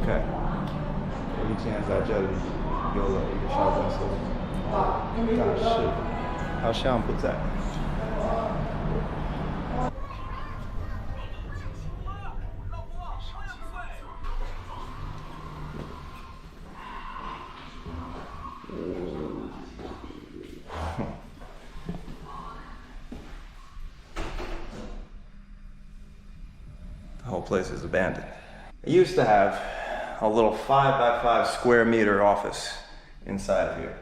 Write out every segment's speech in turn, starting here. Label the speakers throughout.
Speaker 1: OK， 我以前在这里有了一个小公司，但是好像不在。The whole place is abandoned. I used to have a little 5 by 5 square meter office inside of here.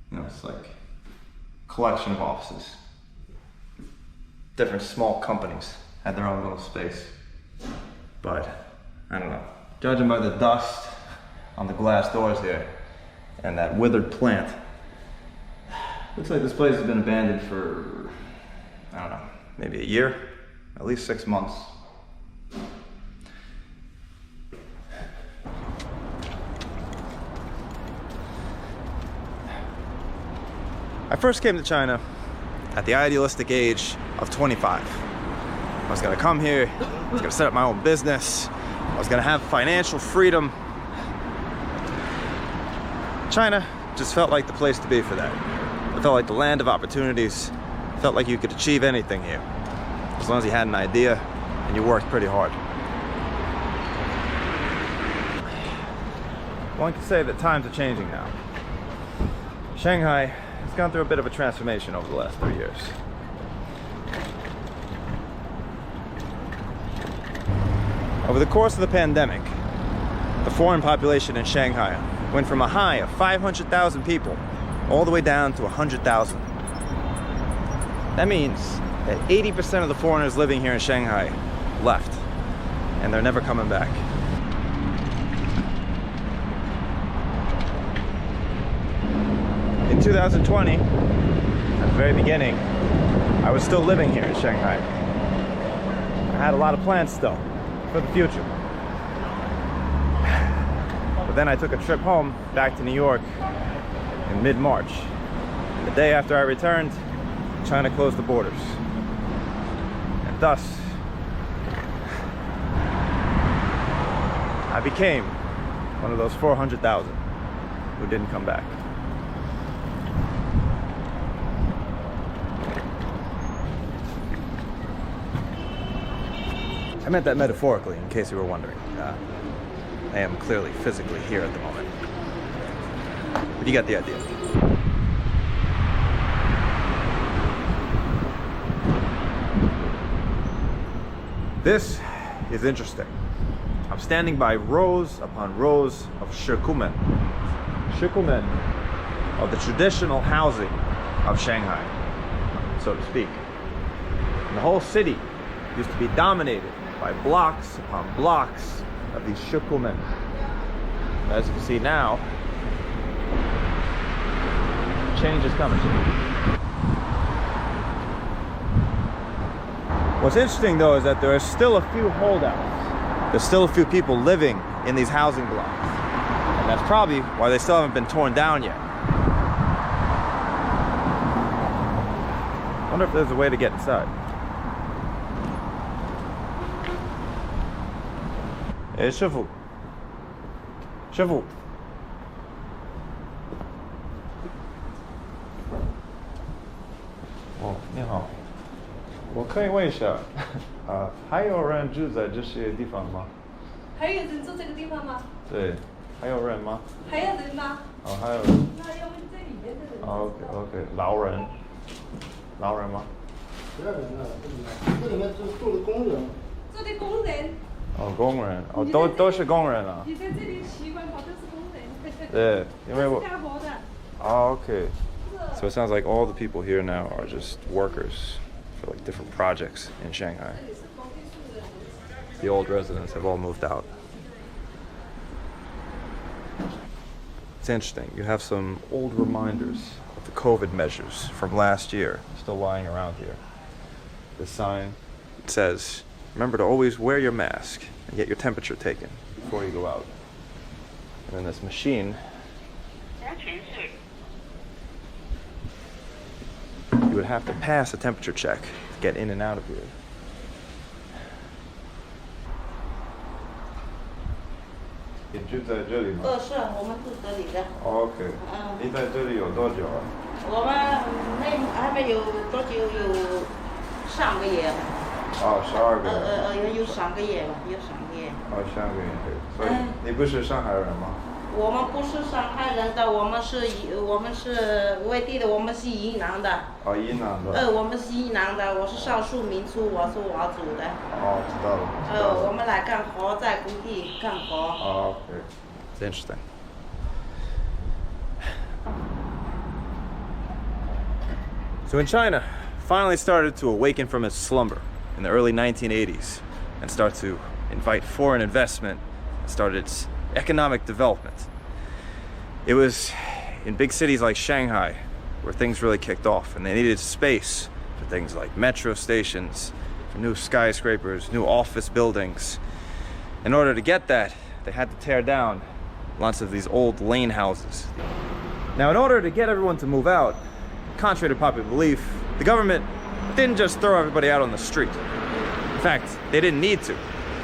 Speaker 1: You know, it's like a collection of offices. Different small companies had their own little space. But, I don't know. Judging by the dust on the glass doors here and that withered plant, looks like this place has been abandoned for, I don't know, maybe a year, at least 6 months. I first came to China at the idealistic age of 25. I was gonna come here, I was gonna set up my own business, I was gonna have financial freedom. China just felt like the place to be for that. It felt like the land of opportunities. It felt like you could achieve anything here, as long as you had an idea and you worked pretty hard. One could say that times are changing now. Shanghai has gone through a bit of a transformation over the last 3 years. Over the course of the pandemic, the foreign population in Shanghai went from a high of 500,000 people all the way down to 100,000. That means that 80% of the foreigners living here in Shanghai left, and they're never coming back. In 2020, at the very beginning, I was still living here in Shanghai. I had a lot of plans still for the future. But then I took a trip home back to New York in mid-March. The day after I returned, China closed the borders. And thus, I became one of those 400,000 who didn't come back. I meant that metaphorically, in case you were wondering. I am clearly physically here at the moment. But you got the idea. This is interesting. I'm standing by rows upon rows of shikumen. Shikumen of the traditional housing of Shanghai, so to speak. And the whole city used to be dominated by blocks upon blocks of these shikumen. As you can see now, change is coming. What's interesting though is that there are still a few holdouts. There's still a few people living in these housing blocks. And that's probably why they still haven't been torn down yet. I wonder if there's a way to get inside. Hey, 师傅，师傅。哦，你好，我可以问一下，还有人住在这些地方吗？
Speaker 2: 还有人住这个地方吗？
Speaker 1: 对，还有人吗？
Speaker 2: 还有人吗？
Speaker 1: 哦，还有。
Speaker 2: 那要问这里面的人。
Speaker 1: OK，老人吗？
Speaker 3: 不要人了，这里面住的工人。
Speaker 2: 住的工人。
Speaker 1: 哦，工人，哦，都是工人啊。
Speaker 2: 你在这里习惯好都是工人。
Speaker 1: 对，因为我。
Speaker 2: 干活的。
Speaker 1: Oh, okay. So it sounds like all the people here now are just workers for like different projects in Shanghai. The old residents have all moved out. It's interesting. You have some old reminders of the COVID measures from last year still lying around here. This sign says, remember to always wear your mask and get your temperature taken before you go out. And then this machine, you would have to pass a temperature check to get in and out of here. 你住在这里吗？
Speaker 4: 是我们住这里的。
Speaker 1: OK。你在这里有多久啊？
Speaker 4: 我们还没有多久，有3个月吧。
Speaker 1: 哦，12个月。
Speaker 4: 有3个月吧，有3个月。
Speaker 1: 哦，3个月。所以你不是上海人吗？
Speaker 4: 我们不是上海人的，我们是外地的，我们是云南的。
Speaker 1: 哦，云南的。
Speaker 4: 我们是云南的，我是少数民族，我是佤族的。
Speaker 1: 哦，知道了。
Speaker 4: 我们来干活，在工地干活。
Speaker 1: Oh, okay. It's interesting. So in China, finally started to awaken from its slumber in the early 1980s and start to invite foreign investment, started its economic development. It was in big cities like Shanghai where things really kicked off, and they needed space for things like metro stations, for new skyscrapers, new office buildings. In order to get that, they had to tear down lots of these old lane houses. Now, in order to get everyone to move out, contrary to popular belief, the government didn't just throw everybody out on the street. In fact, they didn't need to,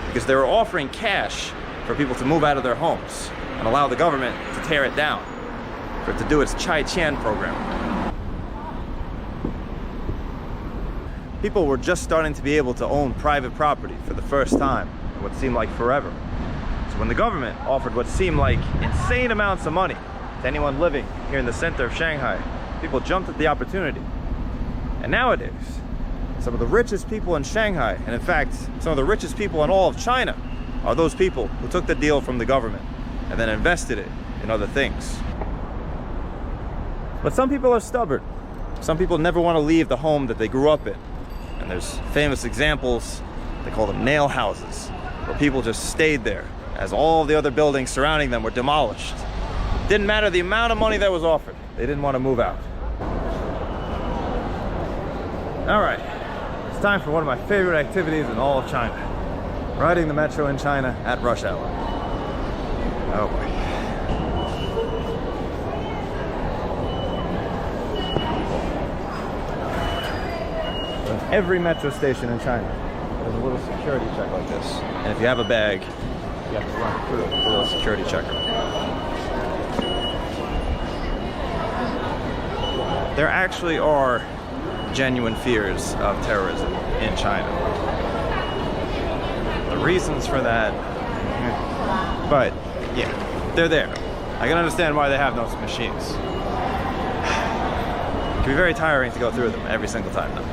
Speaker 1: because they were offering cash for people to move out of their homes and allow the government to tear it down, for it to do its Chai Qian program. People were just starting to be able to own private property for the first time in what seemed like forever. So when the government offered what seemed like insane amounts of money to anyone living here in the center of Shanghai, people jumped at the opportunity. And nowadays, some of the richest people in Shanghai, and in fact, some of the richest people in all of China, are those people who took the deal from the government and then invested it in other things. But some people are stubborn. Some people never want to leave the home that they grew up in. And there's famous examples, they call them nail houses, where people just stayed there as all the other buildings surrounding them were demolished. Didn't matter the amount of money that was offered. They didn't want to move out. All right, it's time for one of my favorite activities in all of China. Riding the metro in China at rush hour. Oh boy. In every metro station in China, there's a little security check like this. And if you have a bag, you have to run through a little security checker. There actually are genuine fears of terrorism in China. The reasons for that, but yeah, they're there. I can understand why they have those machines. It can be very tiring to go through them every single time though.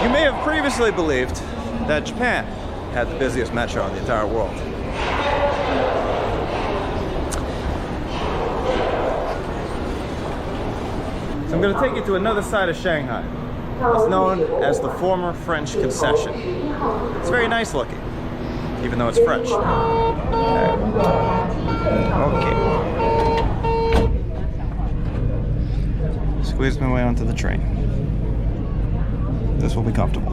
Speaker 1: You may have previously believed that Japan had the busiest metro in the entire world. So I'm going to take you to another side of Shanghai. It's known as the former French concession. It's very nice looking, even though it's French. Okay. Squeeze my way onto the train. This will be comfortable.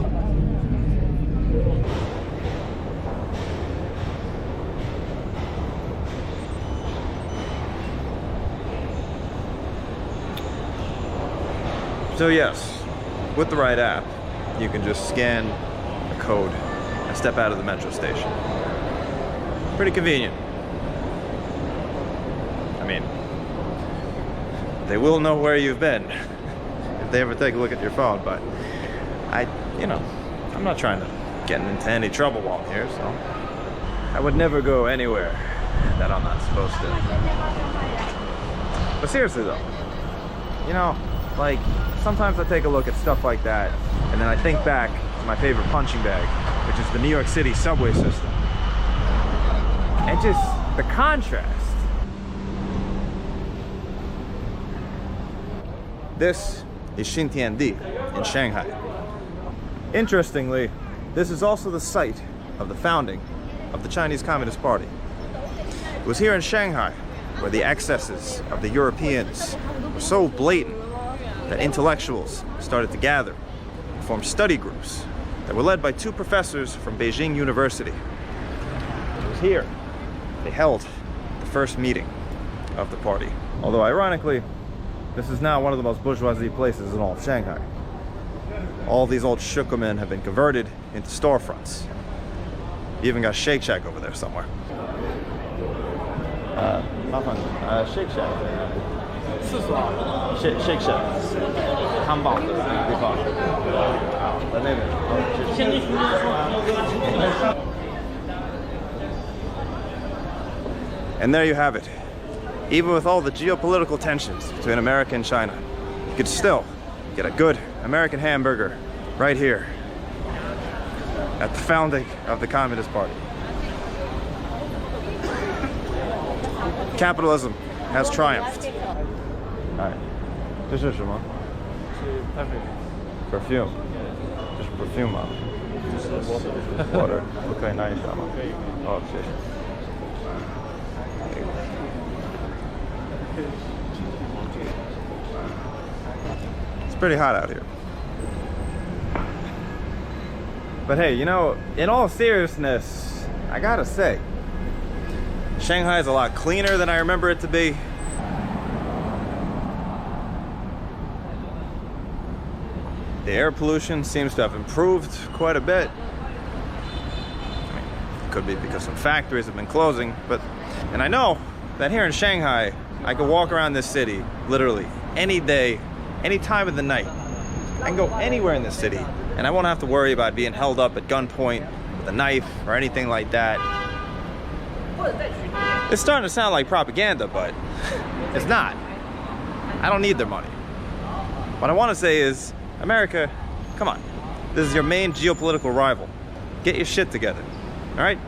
Speaker 1: So yes, with the right app, you can just scan a code and step out of the metro station. Pretty convenient. I mean, they will know where you've been if they ever take a look at your phone, but I'm not trying to get into any trouble while I'm here, so I would never go anywhere that I'm not supposed to. But seriously though, like, sometimes I take a look at stuff like that, and then I think back to my favorite punching bag, which is the New York City subway system. And just the contrast. This is Xintiandi in Shanghai. Interestingly, this is also the site of the founding of the Chinese Communist Party. It was here in Shanghai where the excesses of the Europeans were so blatant that intellectuals started to gather and form study groups that were led by 2 professors from Beijing University. It was here they held the first meeting of the party. Although ironically, This is now one of the most bourgeoisie places in all of Shanghai. All these old shukumen have been converted into storefronts. You even got Shake Shack over there somewhere. Shake Shack. Shake Shack. 汉堡的地方。在那边。And there you have it. Even with all the geopolitical tensions between America and China, you could still get a good American hamburger right here at the founding of the Communist Party. Capitalism has triumphed. Alright. 这是什么？ Perfume. Just perfume 吗？ Water. 不可以拿一下吗？哦，谢谢。 It's pretty hot out here. But hey, you know, in all seriousness, I gotta say, Shanghai is a lot cleaner than I remember it to be. The air pollution seems to have improved quite a bit. I mean, it could be because some factories have been closing, and I know that here in Shanghai, I can walk around this city literally any day, any time of the night. I can go anywhere in this city and I won't have to worry about being held up at gunpoint with a knife or anything like that. It's starting to sound like propaganda, but it's not. I don't need their money. What I want to say is, America, come on. This is your main geopolitical rival. Get your shit together, all right?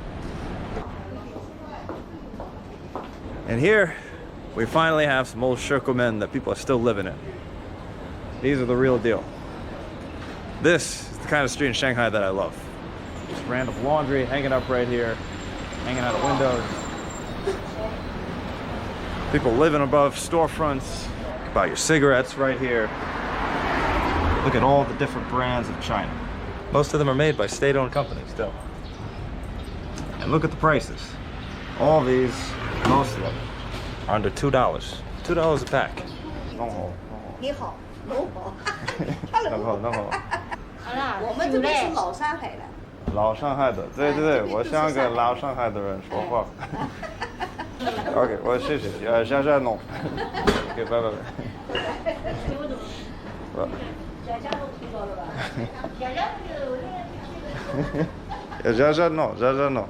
Speaker 1: And here, we finally have some old shirkomen that people are still living in. These are the real deal. This is the kind of street in Shanghai that I love. Just random laundry hanging up right here, hanging out of windows. People living above storefronts. You can buy your cigarettes right here. Look at all the different brands of China. Most of them are made by state-owned companies still. And look at the prices. All these, most of them, are under $2. $2 a pack.
Speaker 5: 你好，侬好。
Speaker 1: 弄好。
Speaker 5: 我们这边是老上海的。
Speaker 1: 老上海的，对对对，我像个老上海的人说话。OK， 我谢谢，下下弄。OK， 拜拜。下弄。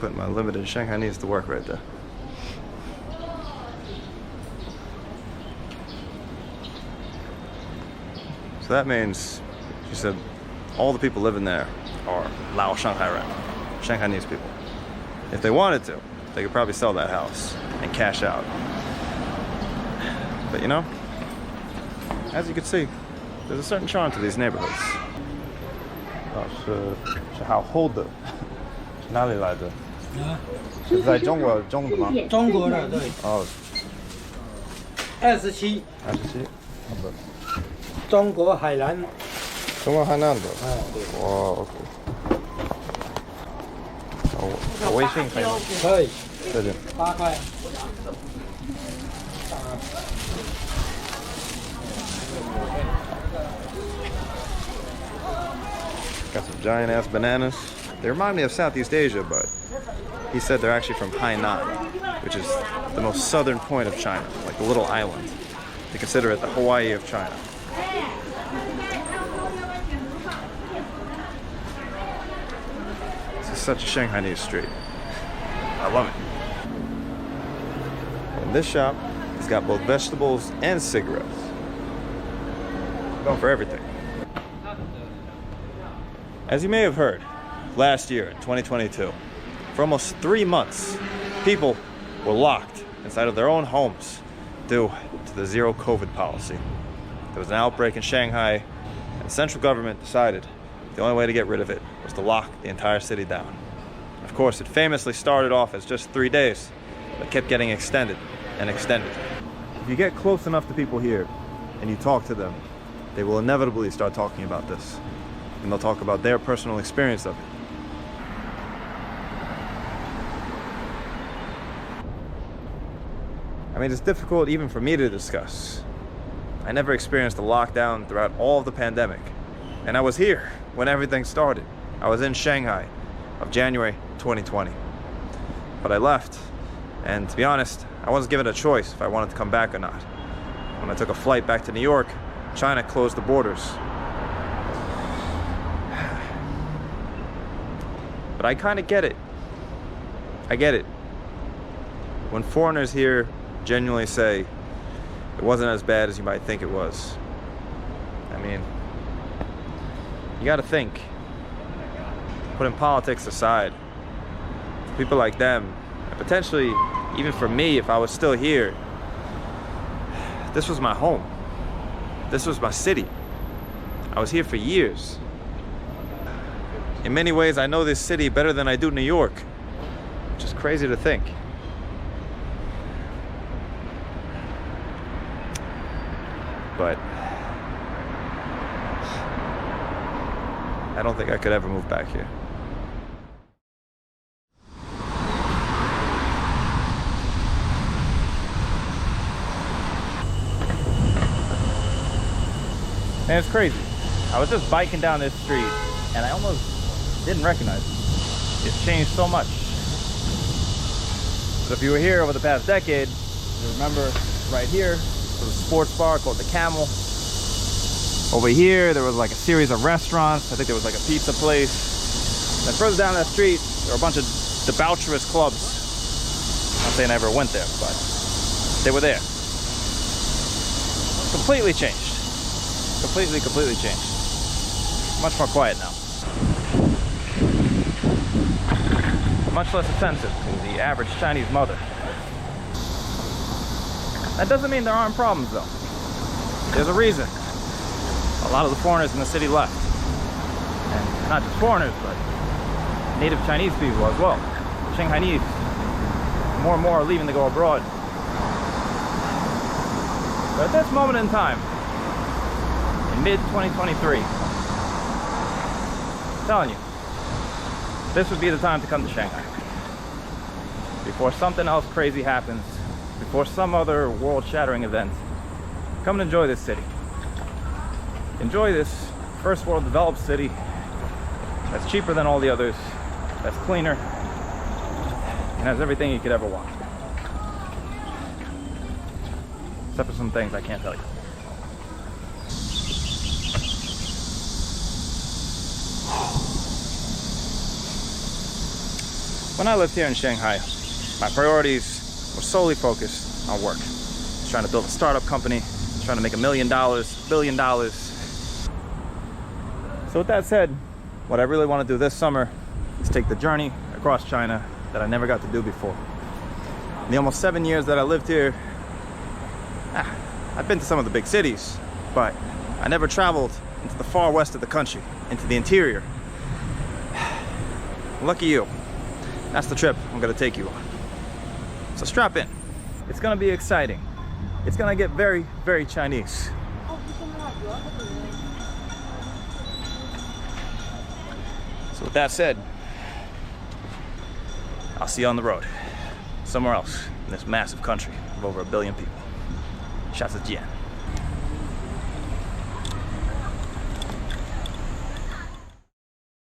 Speaker 1: Putting my limited Shanghainese to work right there. So that means, she said, all the people living there are Lao Shanghai Ren, Shanghainese people. If they wanted to, they could probably sell that house and cash out. But you know, as you can see, there's a certain charm to these neighborhoods. 是好厚的，哪里来的？是在中国种的吗？
Speaker 6: 中国的对。
Speaker 1: 哦
Speaker 6: 27。
Speaker 1: 好的。
Speaker 6: 中国海南。
Speaker 1: 中国海南的。
Speaker 6: 对。
Speaker 1: 哇 ，OK。我微信可以吗？
Speaker 6: 可以。
Speaker 1: 再见。
Speaker 6: 8块。
Speaker 1: Got some giant ass bananas. They remind me of Southeast Asia, but he said they're actually from Hainan, which is the most southern point of China, like a little island. They consider it the Hawaii of China. This is such a Shanghainese street. I love it. And this shop has got both vegetables and cigarettes. Going for everything. As you may have heard, last year in 2022, for almost 3 months, people were locked inside of their own homes due to the zero COVID policy. There was an outbreak in Shanghai, and the central government decided the only way to get rid of it was to lock the entire city down. Of course, it famously started off as just 3 days, but kept getting extended and extended. If you get close enough to people here and you talk to them, they will inevitably start talking about this. And they'll talk about their personal experience of it. I mean, it's difficult even for me to discuss. I never experienced a lockdown throughout all of the pandemic. And I was here when everything started. I was in Shanghai of January 2020. But I left, and to be honest, I wasn't given a choice if I wanted to come back or not. When I took a flight back to New York, China closed the borders. But I kind of get it. I get it. When foreigners here genuinely say it wasn't as bad as you might think it was. I mean, you gotta think. Putting politics aside, people like them, and potentially even for me if I was still here, this was my home. This was my city. I was here for years. In many ways, I know this city better than I do New York, which is crazy to think. But I don't think I could ever move back here. And it's crazy. I was just biking down this street and I almost didn't recognize it. It's changed so much. But if you were here over the past decade, you remember right here, there was a sports bar called the Camel. Over here, there was like a series of restaurants. I think there was like a pizza place. And further down that street, there were a bunch of debaucherous clubs. I'm not saying I ever went there, but they were there. Completely changed. Completely changed. Much more quiet now. Much less offensive to the average Chinese mother. That doesn't mean there aren't problems though. There's a reason. A lot of the foreigners in the city left. And not just foreigners, but native Chinese people as well. Shanghainese. More and more are leaving to go abroad. But at this moment in time, in mid-2023, I'm telling you, this would be the time to come to Shanghai. Before something else crazy happens, before some other world-shattering event, come and enjoy this city. Enjoy this first world developed city that's cheaper than all the others, that's cleaner, and has everything you could ever want. Except for some things I can't tell you. When I lived here in Shanghai, my priorities were solely focused on work. Trying to build a startup company, trying to make $1 million, $1 billion. So with that said, what I really want to do this summer is take the journey across China that I never got to do before. In the almost 7 years that I lived here, I've been to some of the big cities, but I never traveled into the far west of the country, into the interior. Lucky you. That's the trip I'm gonna take you on. So strap in. It's gonna be exciting. It's gonna get very, very Chinese. So with that said, I'll see you on the road. Somewhere else in this massive country of over 1 billion people. 下次见.